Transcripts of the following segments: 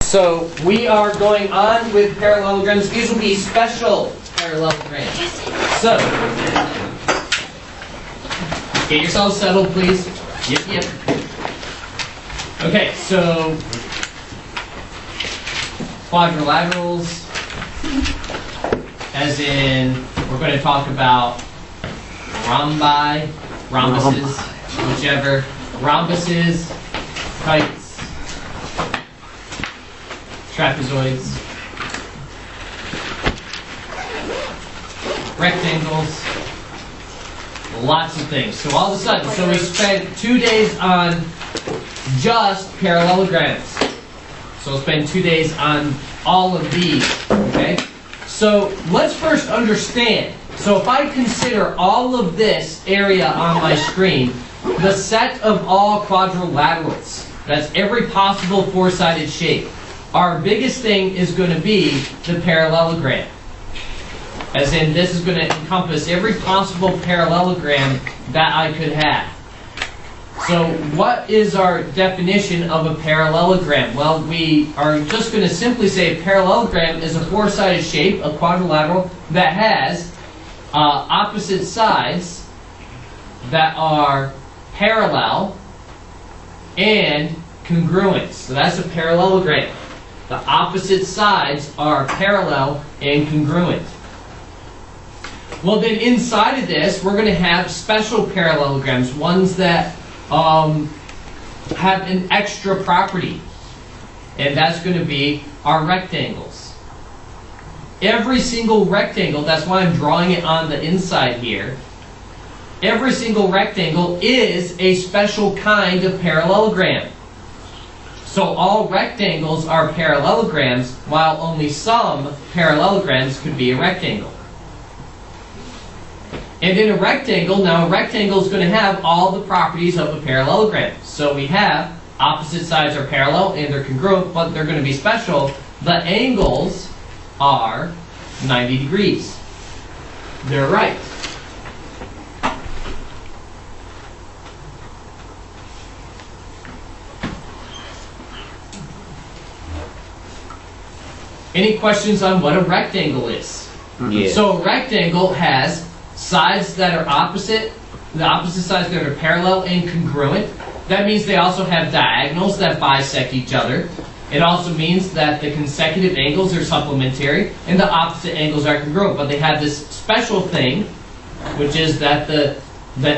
So we are going on with parallelograms. These will be special parallelograms. So get yourselves settled, please. Yep. Okay, so quadrilaterals, as in we're going to talk about rhombi, rhombuses, whichever, rhombuses, kites, trapezoids, rectangles, lots of things. So all of a sudden, so we spent 2 days on just parallelograms. So we'll spend 2 days on all of these, okay? So let's first understand. So if I consider all of this area on my screen, the set of all quadrilaterals, that's every possible four-sided shape, our biggest thing is going to be the parallelogram. As in, this is going to encompass every possible parallelogram that I could have. So what is our definition of a parallelogram? Well, we are just going to simply say a parallelogram is a four-sided shape, a quadrilateral, that has opposite sides that are parallel and congruent. So that's a parallelogram. The opposite sides are parallel and congruent. Well, then inside of this, we're going to have special parallelograms, ones that have an extra property, and that's going to be our rectangles. Every single rectangle, that's why I'm drawing it on the inside here, every single rectangle is a special kind of parallelogram. So all rectangles are parallelograms, while only some parallelograms could be a rectangle. And in a rectangle, now a rectangle is going to have all the properties of a parallelogram. So we have opposite sides are parallel and they're congruent, but they're going to be special. The angles are 90 degrees. They're right. Any questions on what a rectangle is? Yeah. So a rectangle has sides that are opposite, the opposite sides that are parallel and congruent. That means they also have diagonals that bisect each other. It also means that the consecutive angles are supplementary and the opposite angles are congruent. But they have this special thing, which is that the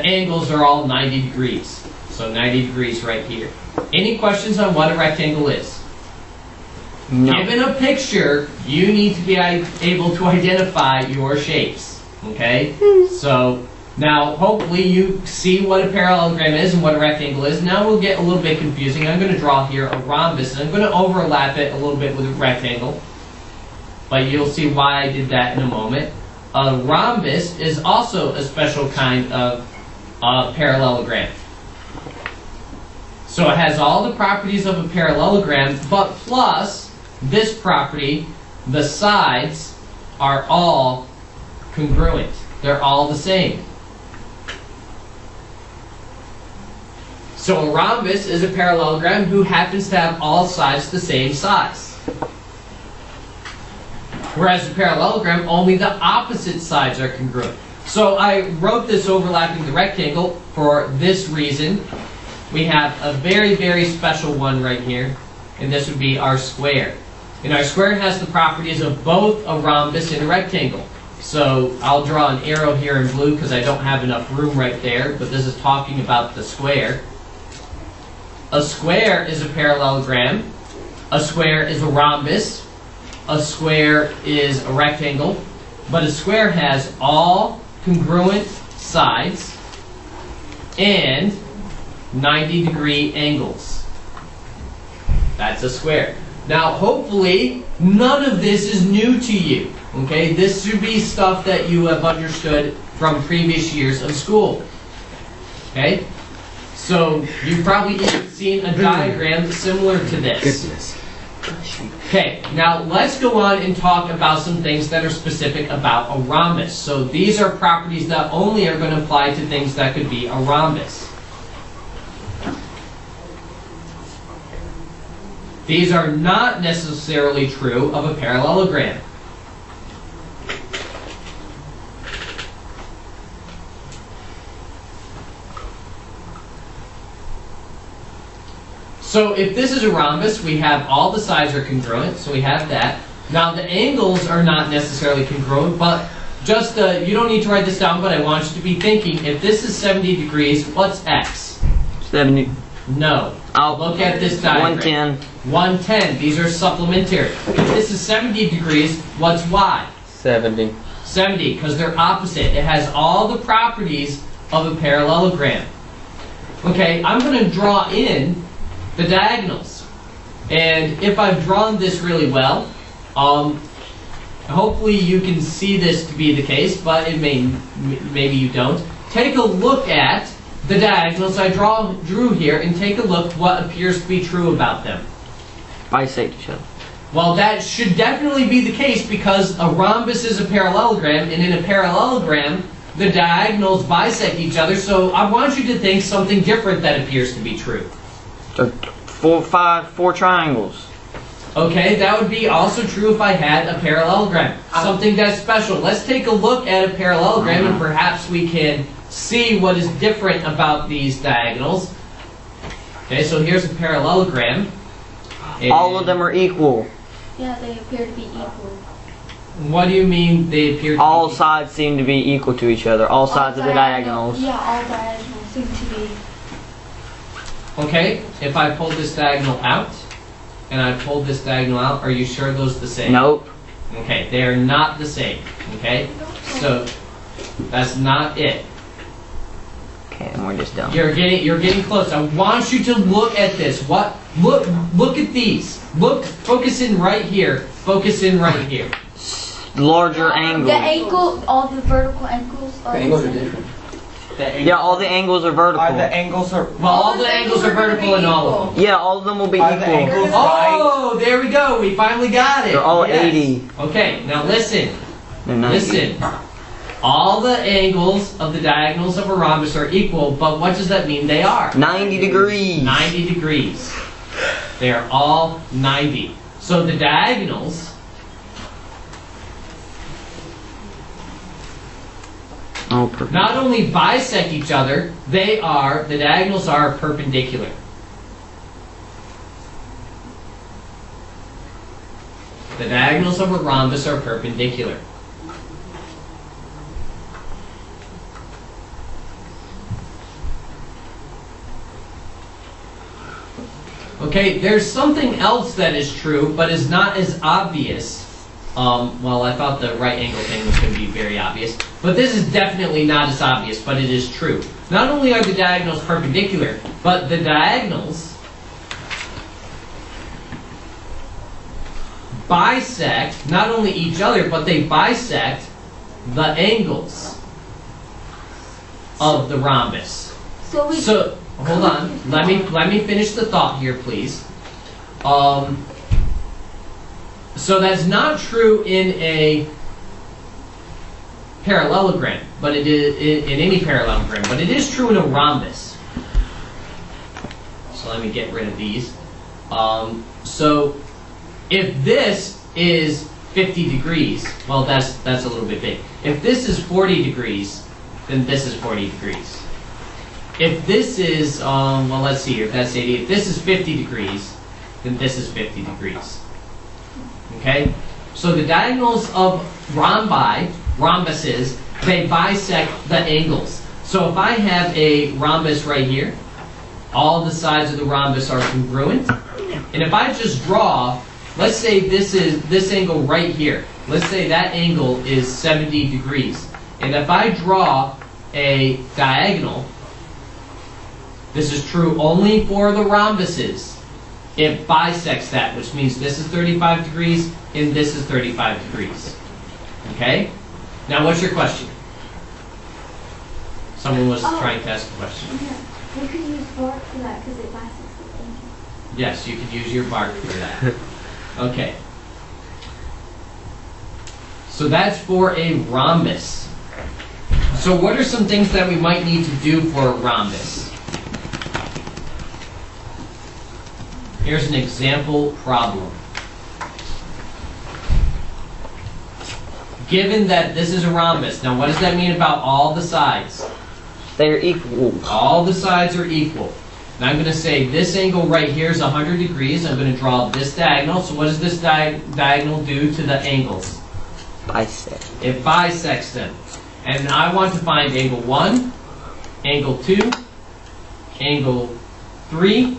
angles are all 90 degrees. So 90 degrees right here. Any questions on what a rectangle is? No. Given a picture, you need to be able to identify your shapes. Okay? So now hopefully you see what a parallelogram is and what a rectangle is. Now we'll get a little bit confusing. I'm going to draw here a rhombus, and I'm going to overlap it a little bit with a rectangle. But you'll see why I did that in a moment. A rhombus is also a special kind of parallelogram. So it has all the properties of a parallelogram, but plus this property, the sides are all congruent. They're all the same. So a rhombus is a parallelogram who happens to have all sides the same size. Whereas a parallelogram, only the opposite sides are congruent. So I wrote this overlapping the rectangle for this reason. We have a very, very special one right here, and this would be our square. And our square has the properties of both a rhombus and a rectangle. So I'll draw an arrow here in blue because I don't have enough room right there, but this is talking about the square. A square is a parallelogram. A square is a rhombus. A square is a rectangle. But a square has all congruent sides and 90-degree angles. That's a square. Now, hopefully, none of this is new to you. Okay, this should be stuff that you have understood from previous years of school. Okay, so you've probably even seen a diagram similar to this. Goodness. Okay, now let's go on and talk about some things that are specific about a rhombus. So these are properties that only are going to apply to things that could be a rhombus. These are not necessarily true of a parallelogram. So if this is a rhombus, we have all the sides are congruent, so we have that. Now the angles are not necessarily congruent, but just, you don't need to write this down, but I want you to be thinking, if this is 70 degrees, what's x? 70. No. I'll Look at this diagram. 110. 110. These are supplementary. If this is 70 degrees, what's y? 70. 70, because they're opposite. It has all the properties of a parallelogram. Okay, I'm going to draw in the diagonals. And if I've drawn this really well, hopefully you can see this to be the case, but it maybe you don't. Take a look at the diagonals I drew here and take a look what appears to be true about them. Bisect each other. Well, that should definitely be the case because a rhombus is a parallelogram, and in a parallelogram, the diagonals bisect each other, so I want you to think something different that appears to be true. So 4 triangles. Okay, that would be also true if I had a parallelogram. Something that's special. Let's take a look at a parallelogram and perhaps we can see what is different about these diagonals. Okay, so here's a parallelogram. All of them are equal. Yeah, they appear to be equal. What do you mean they appear to All be sides seem to be equal to each other. All sides of the diagonals. Yeah, all diagonals seem to be. Okay, if I pull this diagonal out, and I pull this diagonal out, are you sure those are the same? Nope. Okay, they are not the same. Okay, so that's not it. Okay, and we're just done. You're getting close. I want you to look at this. Look at these. Focus in right here. Focus in right here. Larger angle. The angle, all the vertical angles are The angles are the same. different. Yeah, all the angles are vertical. Are the angles are Well, all the angles are vertical in all of them. Yeah, all of them will be Are the equal. angles- Oh, there we go. We finally got it. They're all Yes. 80. Okay, now listen. They're 90. Listen. All the angles of the diagonals of a rhombus are equal, but what does that mean they are? 90 degrees. 90 degrees. They are all 90. So the diagonals Oh, perfect. not only bisect each other, the diagonals are perpendicular. The diagonals of a rhombus are perpendicular. Okay, there's something else that is true, but is not as obvious. Well, I thought the right angle thing was going to be very obvious. But this is definitely not as obvious, but it is true. Not only are the diagonals perpendicular, but the diagonals bisect not only each other, but they bisect the angles of the rhombus. So, hold on. Let me finish the thought here, please. So that's not true in a parallelogram, but it is in any parallelogram, but it is true in a rhombus. So let me get rid of these. So if this is 50 degrees, well, that's a little bit big. If this is 40 degrees, then this is 40 degrees. If this is, well, let's see here, if that's 80, if this is 50 degrees, then this is 50 degrees. Okay? So the diagonals of rhombuses, they bisect the angles. So if I have a rhombus right here, all the sides of the rhombus are congruent. And if I just draw, let's say this angle right here. Let's say that angle is 70 degrees. And if I draw a diagonal, this is true only for the rhombuses. It bisects that, which means this is 35 degrees and this is 35 degrees. Okay? Now what's your question? Someone was trying to ask a question. Yeah, we could use bark for that because it bisects the angel. Yes, you could use your bark for that. Okay. So that's for a rhombus. So what are some things that we might need to do for a rhombus? Here's an example problem. Given that this is a rhombus, now what does that mean about all the sides? They're equal. All the sides are equal. Now I'm going to say this angle right here is 100 degrees. I'm going to draw this diagonal. So what does this diagonal do to the angles? Bisect. It bisects them. And I want to find angle 1, angle 2, angle 3,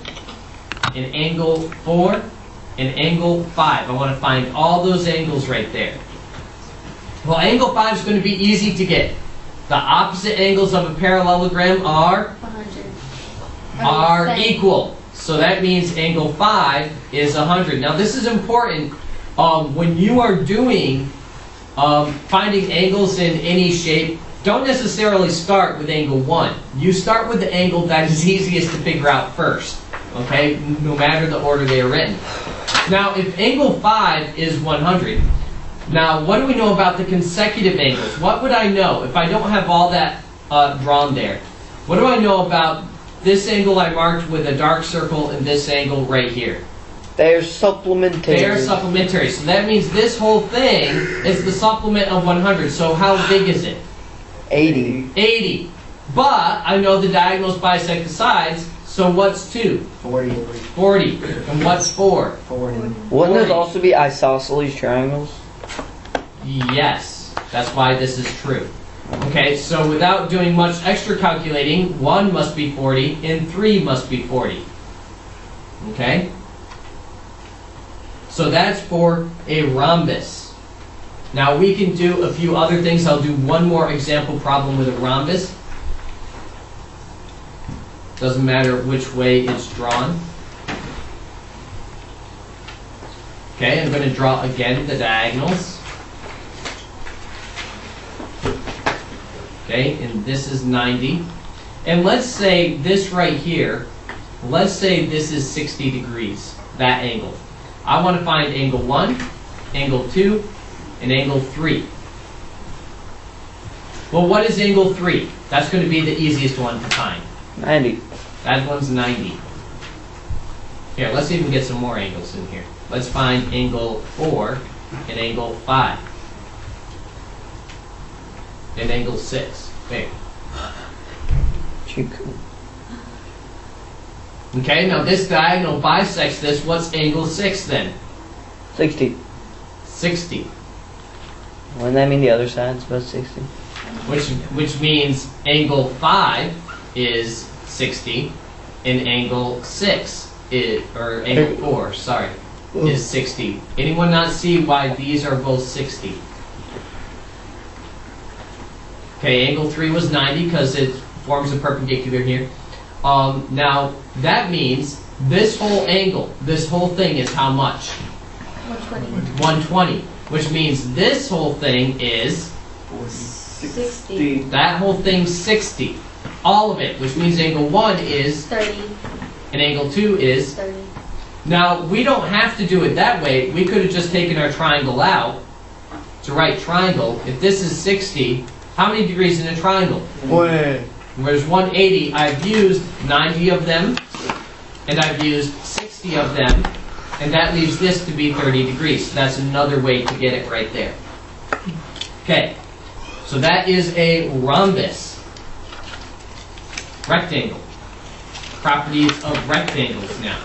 and angle 4, and angle 5. I want to find all those angles right there. Well, angle 5 is going to be easy to get. The opposite angles of a parallelogram are 100. equal. So that means angle 5 is 100. Now this is important when you are doing finding angles in any shape. Don't necessarily start with angle 1. You start with the angle that is easiest to figure out first. Okay, no matter the order they are written. Now if angle 5 is 100, now what do we know about the consecutive angles? What would I know if I don't have all that drawn there? What do I know about this angle I marked with a dark circle and this angle right here? They're supplementary. They are supplementary. So that means this whole thing is the supplement of 100. So how big is it? 80. 80. But I know the diagonals bisect the sides. So what's 2? 40. 40. And what's 4? 40. Wouldn't 40. those also be isosceles triangles? Yes. That's why this is true. Okay, so without doing much extra calculating, 1 must be 40 and 3 must be 40. Okay? So that's for a rhombus. Now we can do a few other things. I'll do one more example problem with a rhombus. Doesn't matter which way it's drawn. Okay, I'm going to draw again the diagonals. Okay, and this is 90. And let's say this right here, let's say this is 60 degrees, that angle. I want to find angle 1, angle 2, and angle 3. Well, what is angle 3? That's going to be the easiest one to find. 90. That one's 90. Here, let's even get some more angles in here. Let's find angle 4 and angle 5. And angle 6. There. Too cool. Okay, now this diagonal bisects this. What's angle 6 then? 60. 60. Wouldn't that mean the other side's about 60? Which means angle 5 is 60, and angle 6 is, or angle 4, sorry, is 60. Anyone not see why these are both 60? Okay, angle 3 was 90 because it forms a perpendicular here. Now, that means this whole angle, this whole thing is how much? 120. 120. Which means this whole thing is, 60. that whole thing's 60. All of it, which means angle 1 is, 30. and angle 2 is. 30. Now, we don't have to do it that way. We could have just taken our triangle out to write triangle. If this is 60, how many degrees in a triangle? Whereas 180, I've used 90 of them, and I've used 60 of them, and that leaves this to be 30 degrees. So that's another way to get it right there. Okay, so that is a rhombus. Rectangle. Properties of rectangles now.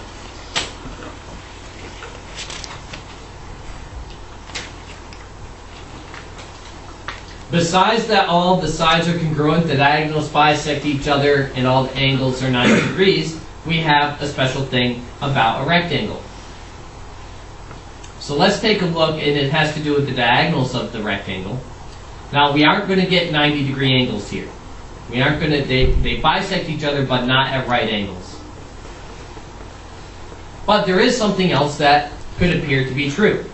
Besides that all the sides are congruent, the diagonals bisect each other, and all the angles are 90 degrees, we have a special thing about a rectangle. So let's take a look, and it has to do with the diagonals of the rectangle. Now we aren't going to get 90-degree angles here. We aren't going to, they bisect each other, but not at right angles. But there is something else that could appear to be true.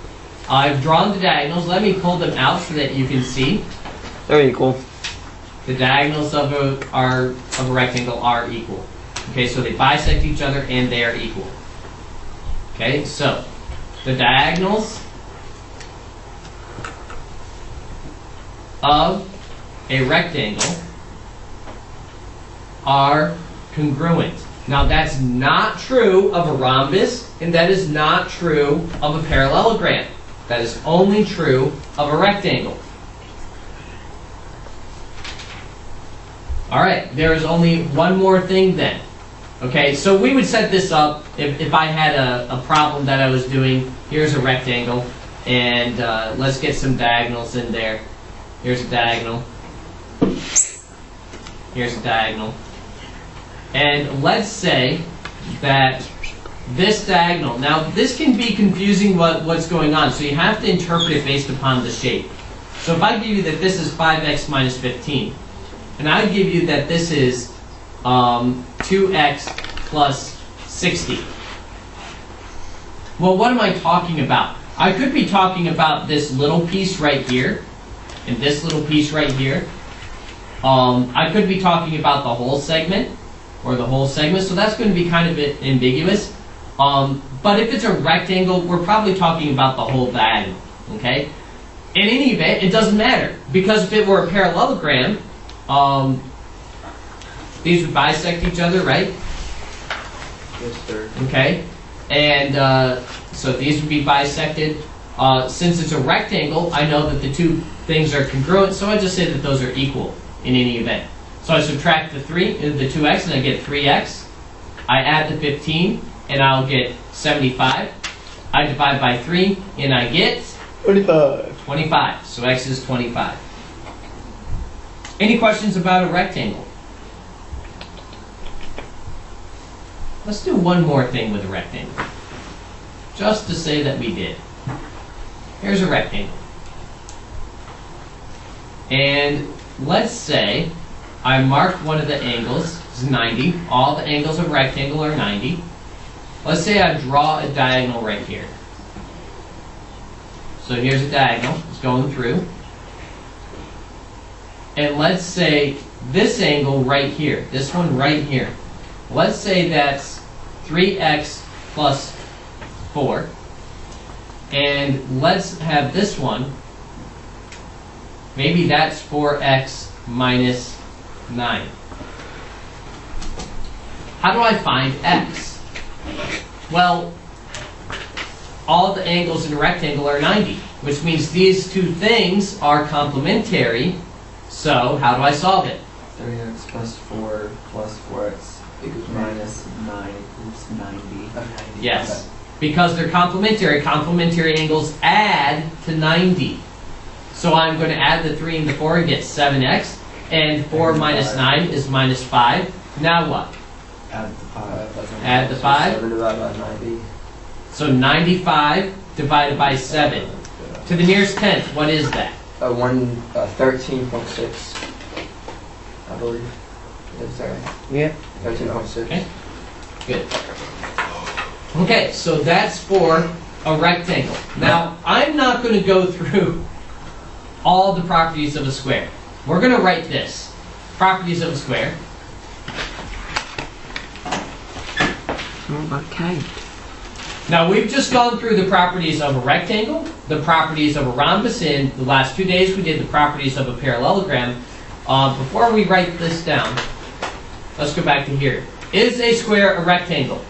I've drawn the diagonals. Let me pull them out so that you can see. They're equal. The diagonals of a rectangle are equal. Okay, so they bisect each other and they are equal. Okay, so the diagonals of a rectangle are congruent. Now that's not true of a rhombus, and that is not true of a parallelogram. That is only true of a rectangle. All right, there is only one more thing then. Okay, so we would set this up if I had a problem that I was doing. Here's a rectangle, and let's get some diagonals in there. Here's a diagonal. Here's a diagonal. And let's say that this diagonal, now this can be confusing what's going on, so you have to interpret it based upon the shape. So if I give you that this is 5x minus 15, and I give you that this is 2x plus 60. Well, what am I talking about? I could be talking about this little piece right here, and this little piece right here. I could be talking about the whole segment, or the whole segment, so that's going to be kind of ambiguous. But if it's a rectangle, we're probably talking about the whole diagonal, okay? In any event, it doesn't matter, because if it were a parallelogram, these would bisect each other, right? Yes, sir. Okay, and so these would be bisected. Since it's a rectangle, I know that the two things are congruent, so I just say that those are equal in any event. So I subtract the 2x, and I get 3x. I add the 15, and I'll get 75. I divide by 3, and I get 25. So x is 25. Any questions about a rectangle? Let's do one more thing with a rectangle, just to say that we did. Here's a rectangle. And let's say I mark one of the angles, it's 90. All the angles of a rectangle are 90. Let's say I draw a diagonal right here. So here's a diagonal, it's going through. And let's say this angle right here, this one right here, let's say that's 3x plus 4. And let's have this one, maybe that's 4x minus 9. How do I find x? Well, all the angles in a rectangle are 90, which means these two things are complementary. So how do I solve it? 3x plus 4 plus 4x equals minus 9 equals 90. Yes, because they're complementary. Complementary angles add to 90. So I'm going to add the 3 and the 4 and get 7x. And 4 minus 9 is minus 5. Now what? Add the 5. Add the 5. 7 divided by 90. So 95 divided by 7. To the nearest tenth, what is that? 13.6. I believe. Is that right? Yeah. 13.6. Okay. Good. Okay, so that's for a rectangle. Now, I'm not going to go through all the properties of a square. We're going to write this. Properties of a square. Okay. Now, we've just gone through the properties of a rectangle, the properties of a rhombus. In the last 2 days, we did the properties of a parallelogram. Before we write this down, let's go back to here. Is a square a rectangle?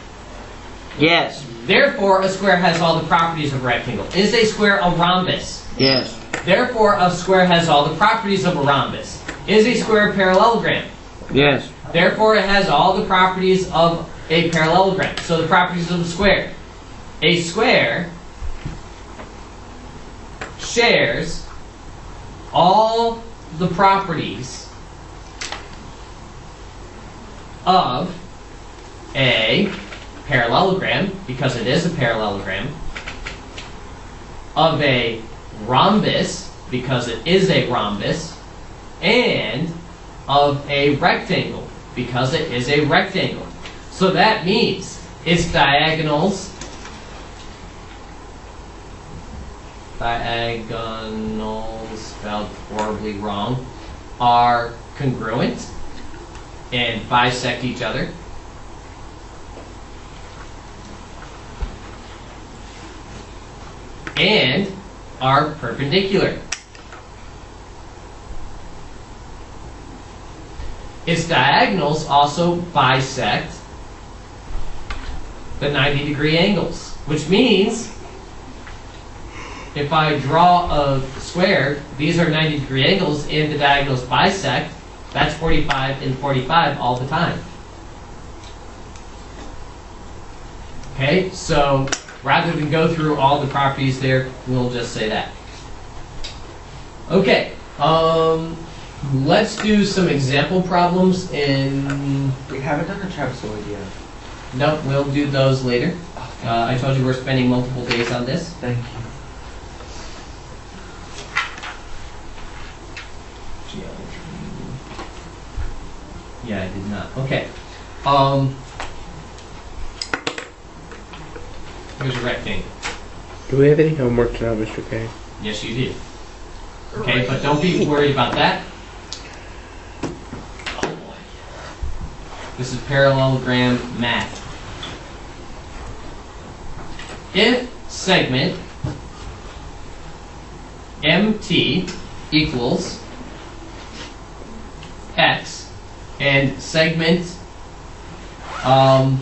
Yes. Therefore, a square has all the properties of a rectangle. Is a square a rhombus? Yes. Therefore, a square has all the properties of a rhombus. Is a square a parallelogram? Yes. Therefore, it has all the properties of a parallelogram. So the properties of a square. A square shares all the properties of a parallelogram, because it is a parallelogram, of a rhombus, because it is a rhombus, and of a rectangle, because it is a rectangle. So that means its diagonals spelled horribly wrong, are congruent and bisect each other. And are perpendicular. Its diagonals also bisect the 90-degree angles, which means if I draw a square, these are 90-degree angles and the diagonals bisect, that's 45 and 45 all the time. Okay, so rather than go through all the properties there, we'll just say that. Okay, let's do some example problems in... We haven't done the trapezoid yet. No, we'll do those later. I told you we're spending multiple days on this. Thank you. Yeah, I did not. Okay. Here's a rectangle. Do we have any homework tonight, Mr. K? Yes, you did. Okay, but don't be worried about that. This is parallelogram math. If segment MT equals X and segment HA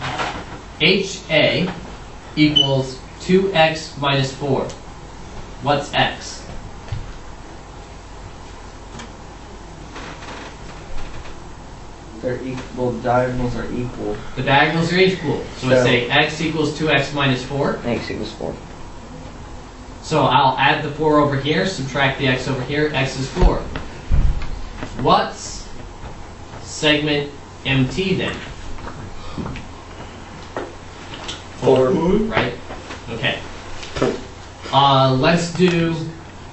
equals 2x minus 4, what's X? They're equal. The diagonals are equal. The diagonals are equal. So let's So- say X equals 2x minus 4. X equals 4. So I'll add the 4 over here, subtract the X over here, X is 4. What's segment MT then? 4. Right? Okay. Let's do,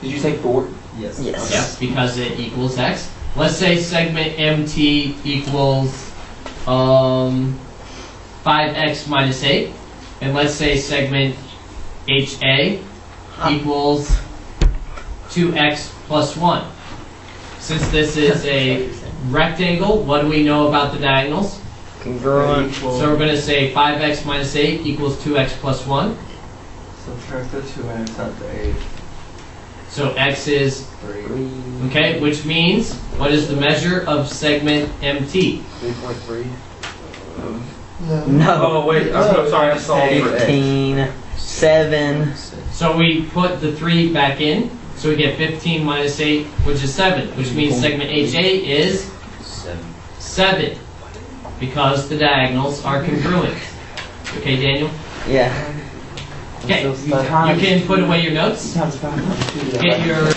Did you say 4? Yes. Yes. yes, because it equals X. Let's say segment MT equals 5x minus 8. And let's say segment HA equals 2x plus 1. Since this is a rectangle, what do we know about the diagonals? Congruent. So we're going to say 5x minus 8 equals 2x plus 1. Subtract the 2x out the 8. So x is, 3. okay, which means, what is the measure of segment MT? 3.3? No. Oh, wait. I'm sorry. I'm sorry. 15. 7. So we put the 3 back in, so we get 15 minus 8, which is 7, which means segment HA is 7, because the diagonals are congruent. Okay, Daniel? Yeah. Okay, you can put away your notes. Get your